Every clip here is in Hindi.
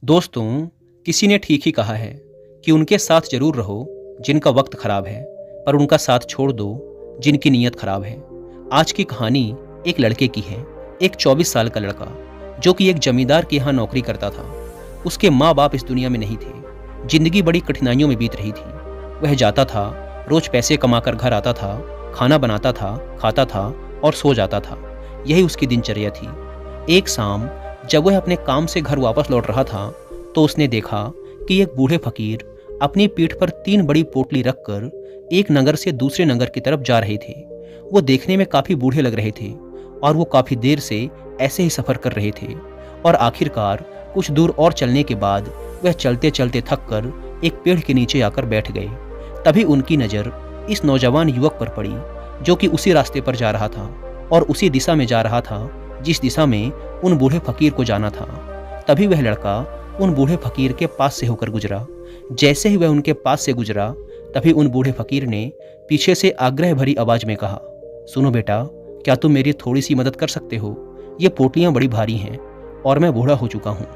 दोस्तों, किसी ने ठीक ही कहा है कि उनके साथ जरूर रहो जिनका वक्त खराब है, पर उनका साथ छोड़ दो जिनकी नीयत खराब है। आज की कहानी एक लड़के की है। एक 24 साल का लड़का जो कि एक जमींदार के यहाँ नौकरी करता था। उसके माँ बाप इस दुनिया में नहीं थे। जिंदगी बड़ी कठिनाइयों में बीत रही थी। वह जाता था, रोज पैसे कमाकर घर आता था, खाना बनाता था, खाता था और सो जाता था। यही उसकी दिनचर्या थी। एक शाम जब वह अपने काम से घर वापस लौट रहा था तो उसने देखा कि एक बूढ़े फकीर अपनी पीठ पर 3 बड़ी पोटली रखकर एक नगर से दूसरे नगर की तरफ जा रहे थे। वो देखने में काफी बूढ़े लग रहे थे और वो काफी देर से ऐसे ही सफर कर रहे थे और आखिरकार कुछ दूर और चलने के बाद वह चलते चलते थक कर एक पेड़ के नीचे आकर बैठ गए। तभी उनकी नज़र इस नौजवान युवक पर पड़ी जो कि उसी रास्ते पर जा रहा था और उसी दिशा में जा रहा था जिस दिशा में उन बूढ़े फकीर को जाना था। तभी वह लड़का उन बूढ़े फकीर के पास से होकर गुजरा। जैसे ही वह उनके पास से गुजरा तभी उन बूढ़े फकीर ने पीछे से आग्रह भरी आवाज में कहा, सुनो बेटा, क्या तुम मेरी थोड़ी सी मदद कर सकते हो? ये पोटलियां बड़ी भारी हैं और मैं बूढ़ा हो चुका हूँ।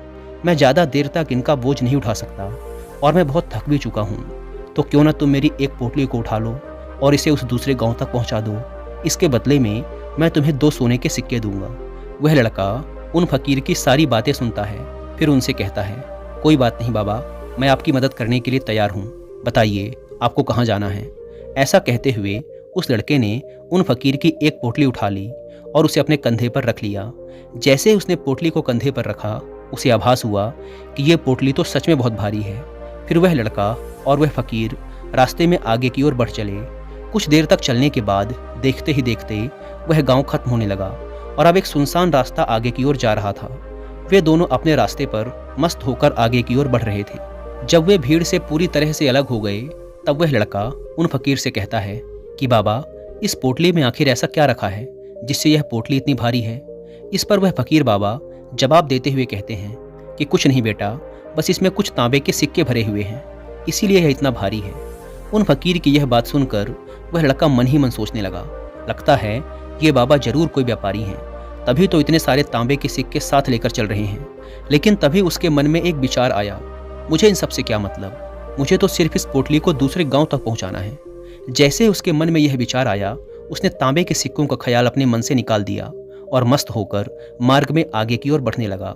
मैं ज़्यादा देर तक इनका बोझ नहीं उठा सकता और मैं बहुत थक भी चुका हूँ। तो क्यों ना तुम मेरी एक पोटली को उठा लो और इसे उस दूसरे गांव तक पहुंचा दो। इसके बदले में मैं तुम्हें 2 सोने के सिक्के दूंगा। वह लड़का उन फकीर की सारी बातें सुनता है, फिर उनसे कहता है, कोई बात नहीं बाबा, मैं आपकी मदद करने के लिए तैयार हूँ। बताइए आपको कहाँ जाना है? ऐसा कहते हुए उस लड़के ने उन फकीर की एक पोटली उठा ली और उसे अपने कंधे पर रख लिया। जैसे ही उसने पोटली को कंधे पर रखा उसे आभास हुआ कि यह पोटली तो सच में बहुत भारी है। फिर वह लड़का और वह फकीर रास्ते में आगे की ओर बढ़ चले। कुछ देर तक चलने के बाद देखते ही देखते वह गांव खत्म होने लगा और अब एक सुनसान रास्ता आगे की ओर जा रहा था। वे दोनों अपने रास्ते पर मस्त होकर आगे की ओर बढ़ रहे थे। जब वे भीड़ से पूरी तरह से अलग हो गए तब वह लड़का उन फकीर से कहता है कि बाबा, इस पोटली में आखिर ऐसा क्या रखा है जिससे यह पोटली इतनी भारी है? इस पर वह फकीर बाबा जवाब देते हुए कहते हैं कि कुछ नहीं बेटा, बस इसमें कुछ तांबे के सिक्के भरे हुए हैं, इसीलिए यह इतना भारी है। उन फकीर की यह बात सुनकर वह लड़का मन ही मन सोचने लगा, लगता है ये बाबा जरूर कोई व्यापारी हैं, तभी तो इतने सारे तांबे के सिक्के साथ लेकर चल रहे हैं। लेकिन तभी उसके मन में एक विचार आया, मुझे इन सब से क्या मतलब, मुझे तो सिर्फ इस पोटली को दूसरे गांव तक पहुंचाना है। जैसे उसके मन में यह विचार आया उसने तांबे के सिक्कों का ख्याल अपने मन से निकाल दिया और मस्त होकर मार्ग में आगे की ओर बढ़ने लगा।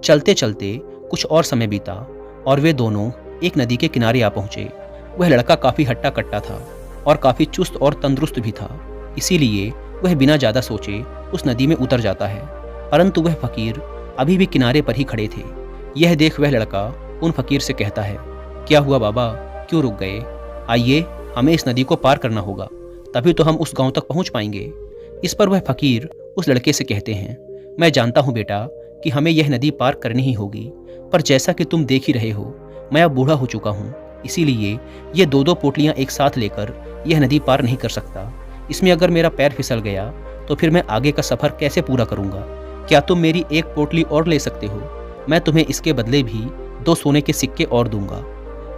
चलते चलते कुछ और समय बीता और वे दोनों एक नदी के किनारे आ पहुंचे। वह लड़का काफी हट्टा कट्टा था और काफी चुस्त और तंदुरुस्त भी था, इसीलिए वह बिना ज्यादा सोचे उस नदी में उतर जाता है। परंतु वह फकीर अभी भी किनारे पर ही खड़े थे। यह देख वह लड़का उन फकीर से कहता है, क्या हुआ बाबा, क्यों रुक गए? आइए, हमें इस नदी को पार करना होगा, तभी तो हम उस गांव तक पहुंच पाएंगे। इस पर वह फकीर उस लड़के से कहते हैं, मैं जानता हूं बेटा कि हमें यह नदी पार करनी ही होगी, पर जैसा कि तुम देख ही रहे हो मैं अब बूढ़ा हो चुका हूँ, इसीलिए ये 2-2 पोटलियां एक साथ लेकर यह नदी पार नहीं कर सकता। इसमें अगर मेरा पैर फिसल गया तो फिर मैं आगे का सफर कैसे पूरा करूंगा? क्या तुम मेरी एक पोटली और ले सकते हो? मैं तुम्हें इसके बदले भी 2 सोने के सिक्के और दूंगा।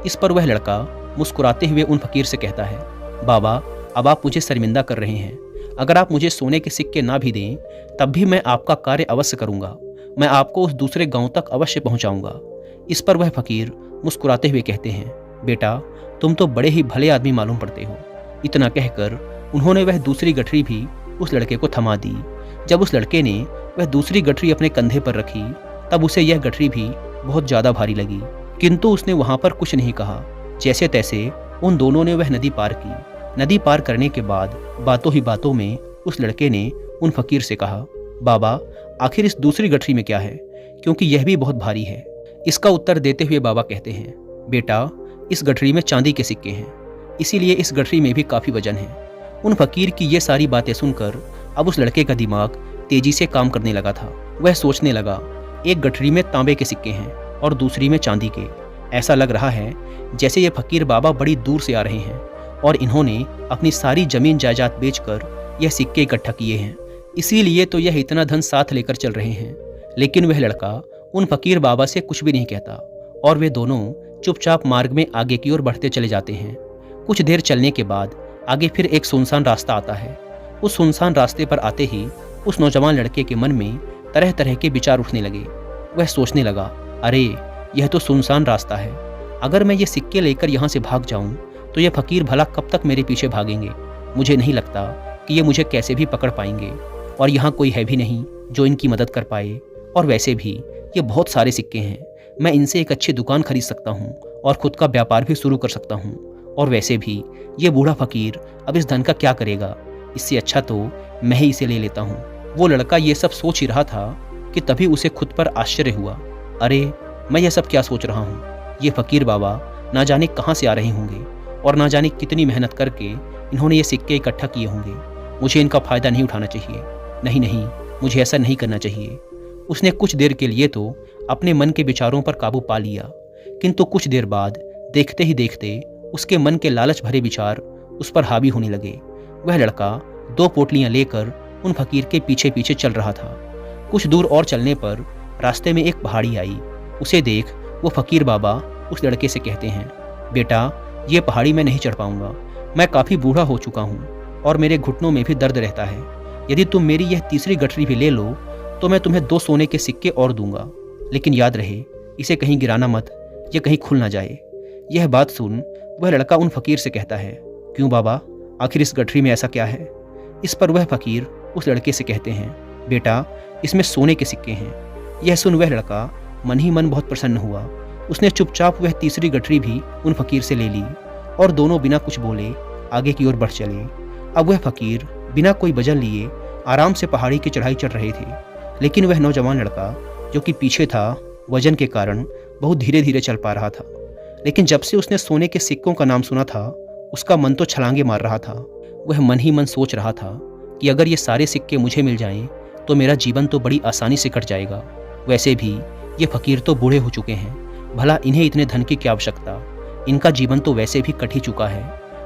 इस पर वह लड़का मुस्कुराते हुए उन फकीर से कहता है, बाबा, अब आप मुझे शर्मिंदा कर रहे हैं। अगर आप मुझे सोने के सिक्के ना भी दें तब भी मैं आपका कार्य अवश्य करूंगा। मैं आपको उस दूसरे गांव तक अवश्य पहुंचाऊंगा। इस पर वह फकीर मुस्कुराते हुए कहते हैं, बेटा, तुम तो बड़े ही भले आदमी मालूम पड़ते हो। इतना कहकर उन्होंने वह दूसरी गठरी भी उस लड़के को थमा दी। जब उस लड़के ने वह दूसरी गठरी अपने कंधे पर रखी तब उसे यह गठरी भी बहुत ज़्यादा भारी लगी, किंतु उसने वहाँ पर कुछ नहीं कहा। जैसे तैसे उन दोनों ने वह नदी पार की। नदी पार करने के बाद बातों ही बातों में उस लड़के ने उन फकीर से कहा, बाबा, आखिर इस दूसरी गठरी में क्या है, क्योंकि यह भी बहुत भारी है। इसका उत्तर देते हुए बाबा कहते हैं, बेटा, इस गठरी में चांदी के सिक्के हैं, इसीलिए इस गठरी में भी काफ़ी वजन है। उन फकीर की ये सारी बातें सुनकर अब उस लड़के का दिमाग तेजी से काम करने लगा था। वह सोचने लगा, एक गठरी में तांबे के सिक्के हैं और दूसरी में चांदी के। ऐसा लग रहा है जैसे ये फकीर बाबा बड़ी दूर से आ रहे हैं और इन्होंने अपनी सारी जमीन जायदाद बेचकर यह सिक्के इकट्ठा किए हैं, इसीलिए तो यह इतना धन साथ लेकर चल रहे हैं। लेकिन वह लड़का उन फकीर बाबा से कुछ भी नहीं कहता और वे दोनों चुपचाप मार्ग में आगे की ओर बढ़ते चले जाते हैं। कुछ देर चलने के बाद आगे फिर एक सुनसान रास्ता आता है। उस सुनसान रास्ते पर आते ही उस नौजवान लड़के के मन में तरह तरह के विचार उठने लगे। वह सोचने लगा, अरे यह तो सुनसान रास्ता है। अगर मैं ये सिक्के लेकर यहाँ से भाग जाऊँ तो ये फकीर भला कब तक मेरे पीछे भागेंगे। मुझे नहीं लगता कि ये मुझे कैसे भी पकड़ पाएंगे, और यहाँ कोई है भी नहीं जो इनकी मदद कर पाए। और वैसे भी ये बहुत सारे सिक्के हैं, मैं इनसे एक अच्छी दुकान खरीद सकता हूँ और ख़ुद का व्यापार भी शुरू कर सकता हूँ। और वैसे भी ये बूढ़ा फकीर अब इस धन का क्या करेगा, इससे अच्छा तो मैं ही इसे ले लेता हूँ। वो लड़का ये सब सोच ही रहा था कि तभी उसे खुद पर आश्चर्य हुआ। अरे, मैं यह सब क्या सोच रहा हूँ? ये फकीर बाबा ना जाने कहाँ से आ रहे होंगे और ना जाने कितनी मेहनत करके इन्होंने ये सिक्के इकट्ठा किए होंगे। मुझे इनका फ़ायदा नहीं उठाना चाहिए। नहीं नहीं, मुझे ऐसा नहीं करना चाहिए। उसने कुछ देर के लिए तो अपने मन के विचारों पर काबू पा लिया, किंतु कुछ देर बाद देखते ही देखते उसके मन के लालच भरे विचार उस पर हावी होने लगे। वह लड़का 2 पोटलियां लेकर उन फकीर के पीछे पीछे चल रहा था। कुछ दूर और चलने पर रास्ते में एक पहाड़ी आई। उसे देख वो फकीर बाबा उस लड़के से कहते हैं, बेटा, ये पहाड़ी मैं नहीं चढ़ पाऊंगा। मैं काफ़ी बूढ़ा हो चुका हूँ और मेरे घुटनों में भी दर्द रहता है। यदि तुम मेरी यह तीसरी गठरी भी ले लो तो मैं तुम्हें 2 सोने के सिक्के और दूंगा, लेकिन याद रहे इसे कहीं गिराना मत, ये कहीं खुल ना जाए। यह बात सुन वह लड़का उन फकीर से कहता है, क्यों बाबा, आखिर इस गठरी में ऐसा क्या है? इस पर वह फकीर उस लड़के से कहते हैं, बेटा, इसमें सोने के सिक्के हैं। यह सुन वह लड़का मन ही मन बहुत प्रसन्न हुआ। उसने चुपचाप वह तीसरी गठरी भी उन फकीर से ले ली और दोनों बिना कुछ बोले आगे की ओर बढ़ चले। अब वह फकीर बिना कोई वजह लिए आराम से पहाड़ी की चढ़ाई चढ़ रहे थे, लेकिन वह नौजवान लड़का जो कि पीछे था, वजन के कारण बहुत धीरे धीरे चल पा रहा था। लेकिन जब से उसने सोने के सिक्कों का नाम सुना था, उसका मन तो छलांगे मार रहा था। वह मन ही मन सोच रहा था कि अगर ये सारे सिक्के मुझे मिल जाएं तो मेरा जीवन तो बड़ी आसानी से कट जाएगा। वैसे भी ये फकीर तो बूढ़े हो चुके हैं, भला इन्हें इतने धन की क्या आवश्यकता? इनका जीवन तो वैसे भी कट ही चुका है।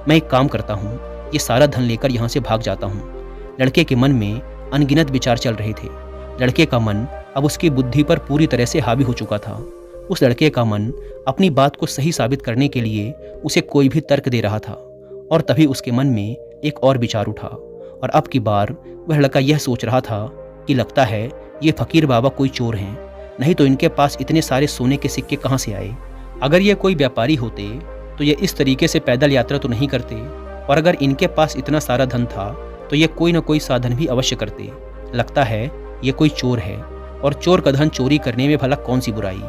मैं एक काम करता हूँ, ये सारा धन लेकर यहाँ से भाग जाता हूँ। लड़के के मन में अनगिनत विचार चल रहे थे। लड़के का मन अब उसकी बुद्धि पर पूरी तरह से हावी हो चुका था। उस लड़के का मन अपनी बात को सही साबित करने के लिए उसे कोई भी तर्क दे रहा था। और तभी उसके मन में एक और विचार उठा, और अब की बार वह लड़का यह सोच रहा था कि लगता है ये फकीर बाबा कोई चोर हैं, नहीं तो इनके पास इतने सारे सोने के सिक्के कहाँ से आए? अगर ये कोई व्यापारी होते तो ये इस तरीके से पैदल यात्रा तो नहीं करते, और अगर इनके पास इतना सारा धन था तो ये कोई न कोई साधन भी अवश्य करते। लगता है ये कोई चोर है, और चोर का धन चोरी करने में भला कौन सी बुराई?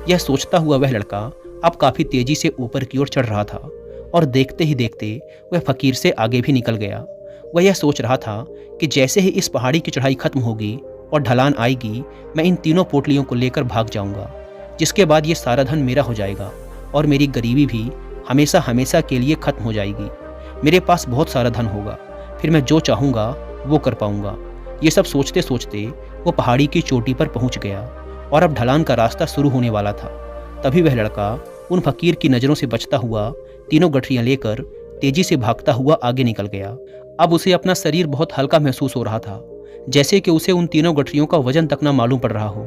यह सोचता हुआ वह लड़का अब काफ़ी तेजी से ऊपर की ओर चढ़ रहा था, और देखते ही देखते वह फकीर से आगे भी निकल गया। वह यह सोच रहा था कि जैसे ही इस पहाड़ी की चढ़ाई खत्म होगी और ढलान आएगी, मैं इन तीनों पोटलियों को लेकर भाग जाऊंगा, जिसके बाद ये सारा धन मेरा हो जाएगा और मेरी गरीबी भी हमेशा हमेशा के लिए खत्म हो जाएगी। मेरे पास बहुत सारा धन होगा, फिर मैं जो चाहूँगा वो कर पाऊँगा। ये सब सोचते सोचते वो पहाड़ी की चोटी पर पहुँच गया, और अब ढलान का रास्ता शुरू होने वाला था। तभी वह लड़का उन फकीर की नज़रों से बचता हुआ तीनों गठरियाँ लेकर तेजी से भागता हुआ आगे निकल गया। अब उसे अपना शरीर बहुत हल्का महसूस हो रहा था, जैसे कि उसे उन तीनों गठरियों का वजन तक ना मालूम पड़ रहा हो।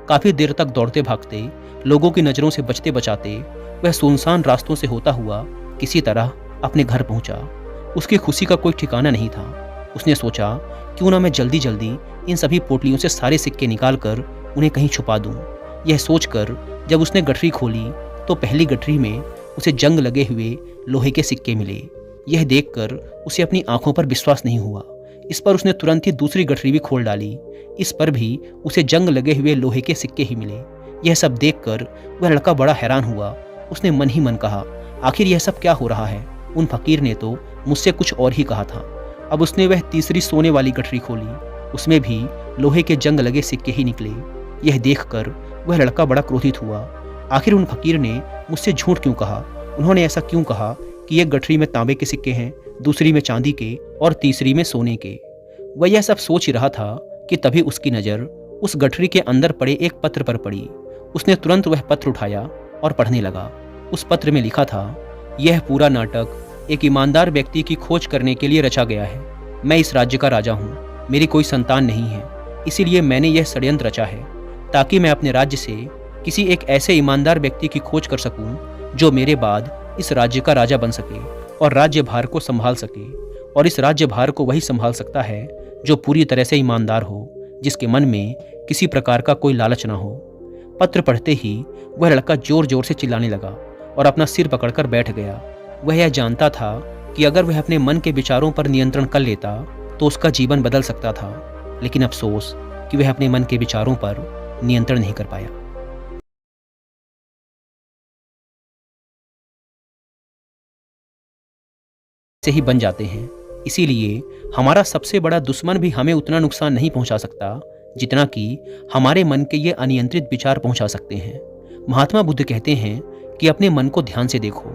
काफ़ी देर तक दौड़ते भागते, लोगों की नज़रों से बचते बचाते वह सुनसान रास्तों से होता हुआ किसी तरह अपने घर पहुंचा। उसकी खुशी का कोई ठिकाना नहीं था। उसने सोचा, क्यों ना मैं जल्दी जल्दी इन सभी पोटलियों से सारे सिक्के निकाल कर उन्हें कहीं छुपा दूं। यह सोचकर जब उसने गठरी खोली तो पहली गठरी में उसे जंग लगे हुए लोहे के सिक्के मिले। यह देखकर उसे अपनी आंखों पर विश्वास नहीं हुआ। इस पर उसने तुरंत ही दूसरी गठरी भी खोल डाली। इस पर भी उसे जंग लगे हुए लोहे के सिक्के ही मिले। यह सब देखकर वह लड़का बड़ा हैरान हुआ। उसने मन ही मन कहा, आखिर यह सब क्या हो रहा है? उन फकीर ने तो मुझसे कुछ और ही कहा था। अब उसने वह तीसरी सोने वाली गठरी खोली, उसमें भी लोहे के जंग लगे सिक्के ही निकले। यह देखकर वह लड़का बड़ा क्रोधित हुआ। आखिर उन फकीर ने मुझसे झूठ क्यों कहा? उन्होंने ऐसा क्यों कहा कि एक गठरी में तांबे के सिक्के हैं, दूसरी में चांदी के और तीसरी में सोने के? वह यह सब सोच ही रहा था कि तभी उसकी नज़र उस गठरी के अंदर पड़े एक पत्र पर पड़ी। उसने तुरंत वह पत्र उठाया और पढ़ने लगा। उस पत्र में लिखा था, यह पूरा नाटक एक ईमानदार व्यक्ति की खोज करने के लिए रचा गया है। मैं इस राज्य का राजा हूँ, मेरी कोई संतान नहीं है, इसीलिए मैंने यह षड्यंत्र रचा है ताकि मैं अपने राज्य से किसी एक ऐसे ईमानदार व्यक्ति की खोज कर सकूं जो मेरे बाद इस राज्य का राजा बन सके और राज्य भार को संभाल सके। और इस राज्य भार को वही संभाल सकता है जो पूरी तरह से ईमानदार हो, जिसके मन में किसी प्रकार का कोई लालच ना हो। पत्र पढ़ते ही वह लड़का जोर जोर से चिल्लाने लगा और अपना सिर पकड़कर बैठ गया। वह यह जानता था कि अगर वह अपने मन के विचारों पर नियंत्रण कर लेता तो उसका जीवन बदल सकता था, लेकिन अफसोस कि वह अपने मन के विचारों पर नियंत्रण नहीं कर पाया। से ही बन जाते हैं। इसीलिए हमारा सबसे बड़ा दुश्मन भी हमें उतना नुकसान नहीं पहुंचा सकता जितना कि हमारे मन के ये अनियंत्रित विचार पहुंचा सकते हैं। महात्मा बुद्ध कहते हैं कि अपने मन को ध्यान से देखो।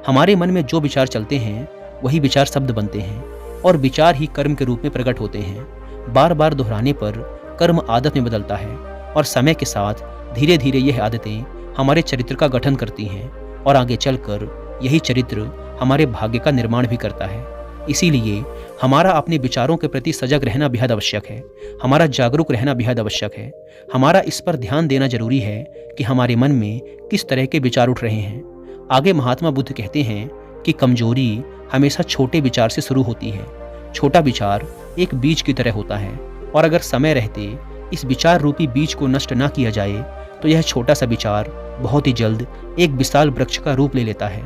हमारे मन में जो विचार चलते हैं वही विचार शब्द बनते हैं और विचार ही कर्म के रूप में प्रकट होते हैं। बार बार दोहराने पर कर्म आदत में बदलता है और समय के साथ धीरे धीरे यह आदतें हमारे चरित्र का गठन करती हैं और आगे चलकर यही चरित्र हमारे भाग्य का निर्माण भी करता है। इसीलिए हमारा अपने विचारों के प्रति सजग रहना बेहद आवश्यक है। हमारा जागरूक रहना बेहद आवश्यक है। हमारा इस पर ध्यान देना जरूरी है कि हमारे मन में किस तरह के विचार उठ रहे हैं। आगे महात्मा बुद्ध कहते हैं कि कमजोरी हमेशा छोटे विचार से शुरू होती है। छोटा विचार एक बीज की तरह होता है और अगर समय रहते इस विचार रूपी बीज को नष्ट ना किया जाए तो यह छोटा सा विचार बहुत ही जल्द एक विशाल वृक्ष का रूप ले लेता है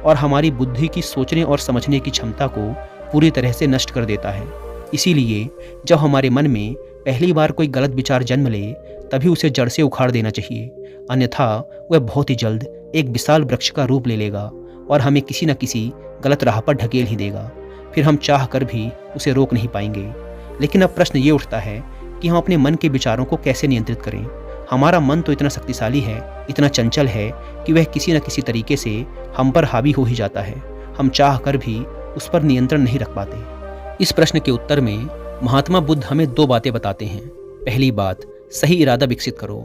और हमारी बुद्धि की सोचने और समझने की क्षमता को पूरी तरह से नष्ट कर देता है। इसीलिए जब हमारे मन में पहली बार कोई गलत विचार जन्म ले तभी उसे जड़ से उखाड़ देना चाहिए, अन्यथा वह बहुत ही जल्द एक विशाल वृक्ष का रूप ले लेगा और हमें किसी न किसी गलत राह पर ढकेल ही देगा। फिर हम चाह कर भी उसे रोक नहीं पाएंगे। लेकिन अब प्रश्न ये उठता है कि हम अपने मन के विचारों को कैसे नियंत्रित करें। हमारा मन तो इतना शक्तिशाली है, इतना चंचल है कि वह किसी न किसी तरीके से हम पर हावी हो ही जाता है। हम चाह कर भी उस पर नियंत्रण नहीं रख पाते। इस प्रश्न के उत्तर में महात्मा बुद्ध हमें दो बातें बताते हैं। पहली बात, सही इरादा विकसित करो।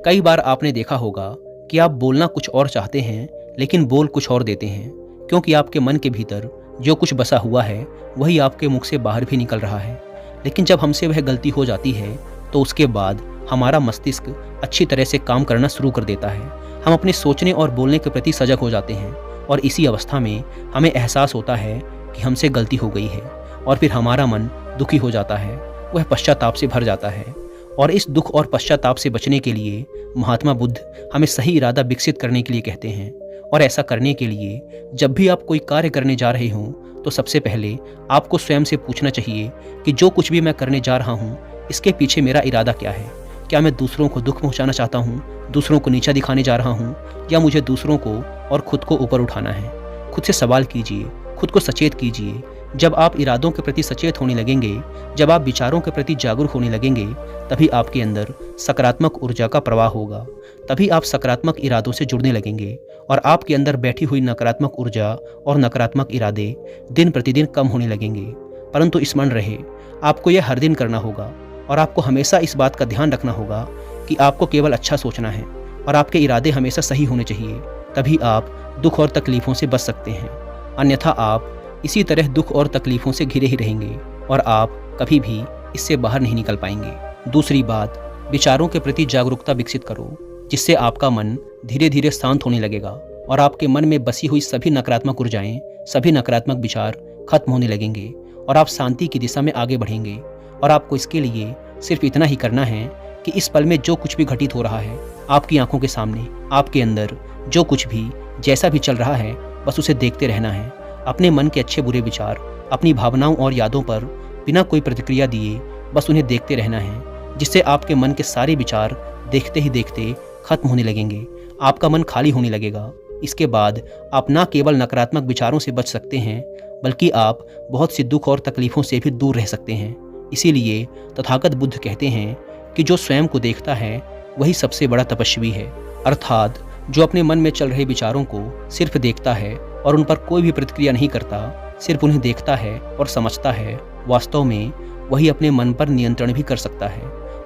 कई बार आपने देखा होगा कि आप बोलना कुछ और चाहते हैं लेकिन बोल कुछ और देते हैं, क्योंकि आपके मन के भीतर जो कुछ बसा हुआ है वही आपके मुख से बाहर भी निकल रहा है। लेकिन जब हमसे वह गलती हो जाती है तो उसके बाद हमारा मस्तिष्क अच्छी तरह से काम करना शुरू कर देता है। हम अपने सोचने और बोलने के प्रति सजग हो जाते हैं और इसी अवस्था में हमें एहसास होता है कि हमसे गलती हो गई है और फिर हमारा मन दुखी हो जाता है, वह पश्चाताप से भर जाता है। और इस दुख और पश्चाताप से बचने के लिए महात्मा बुद्ध हमें सही इरादा विकसित करने के लिए कहते हैं। और ऐसा करने के लिए जब भी आप कोई कार्य करने जा रहे हों तो सबसे पहले आपको स्वयं से पूछना चाहिए कि जो कुछ भी मैं करने जा रहा हूँ इसके पीछे मेरा इरादा क्या है। क्या मैं दूसरों को दुख पहुंचाना चाहता हूं, दूसरों को नीचा दिखाने जा रहा हूं, या मुझे दूसरों को और खुद को ऊपर उठाना है। खुद से सवाल कीजिए, खुद को सचेत कीजिए। जब आप इरादों के प्रति सचेत होने लगेंगे, जब आप विचारों के प्रति जागरूक होने लगेंगे, तभी आपके अंदर सकारात्मक ऊर्जा का प्रवाह होगा। तभी आप सकारात्मक इरादों से जुड़ने लगेंगे और आपके अंदर बैठी हुई नकारात्मक ऊर्जा और नकारात्मक इरादे दिन प्रतिदिन कम होने लगेंगे। परंतु स्मरण रहे, आपको यह हर दिन करना होगा और आपको हमेशा इस बात का ध्यान रखना होगा कि आपको केवल अच्छा सोचना है और आपके इरादे हमेशा सही होने चाहिए। तभी आप दुख और तकलीफ़ों से बच सकते हैं, अन्यथा आप इसी तरह दुख और तकलीफ़ों से घिरे ही रहेंगे और आप कभी भी इससे बाहर नहीं निकल पाएंगे। दूसरी बात, विचारों के प्रति जागरूकता विकसित करो, जिससे आपका मन धीरे धीरे शांत होने लगेगा और आपके मन में बसी हुई सभी नकारात्मक ऊर्जाएं, सभी नकारात्मक विचार खत्म होने लगेंगे और आप शांति की दिशा में आगे बढ़ेंगे। और आपको इसके लिए सिर्फ इतना ही करना है कि इस पल में जो कुछ भी घटित हो रहा है आपकी आंखों के सामने, आपके अंदर जो कुछ भी जैसा भी चल रहा है, बस उसे देखते रहना है। अपने मन के अच्छे बुरे विचार, अपनी भावनाओं और यादों पर बिना कोई प्रतिक्रिया दिए बस उन्हें देखते रहना है, जिससे आपके मन के सारे विचार देखते ही देखते खत्म होने लगेंगे। आपका मन खाली होने लगेगा। इसके बाद आप न केवल नकारात्मक विचारों से बच सकते हैं, बल्कि आप बहुत सी दुख और तकलीफ़ों से भी दूर रह सकते हैं। इसीलिए तथागत बुद्ध कहते हैं कि जो स्वयं को देखता है वही सबसे बड़ा तपस्वी है। अर्थात जो अपने मन में चल रहे विचारों को सिर्फ देखता है और उन पर कोई भी प्रतिक्रिया नहीं करता, सिर्फ उन्हें देखता है और समझता है, वास्तव में वही अपने मन पर नियंत्रण भी कर सकता है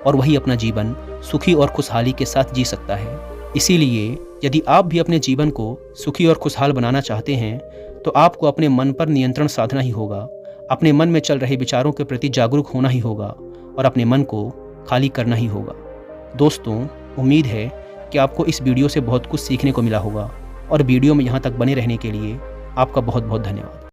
और वही अपना जीवन सुखी और खुशहाली के साथ जी सकता है। इसीलिए यदि आप भी अपने जीवन को सुखी और खुशहाल बनाना चाहते हैं तो आपको अपने मन पर नियंत्रण साधना ही होगा, अपने मन में चल रहे विचारों के प्रति जागरूक होना ही होगा और अपने मन को खाली करना ही होगा। दोस्तों, उम्मीद है कि आपको इस वीडियो से बहुत कुछ सीखने को मिला होगा और वीडियो में यहाँ तक बने रहने के लिए आपका बहुत बहुत धन्यवाद।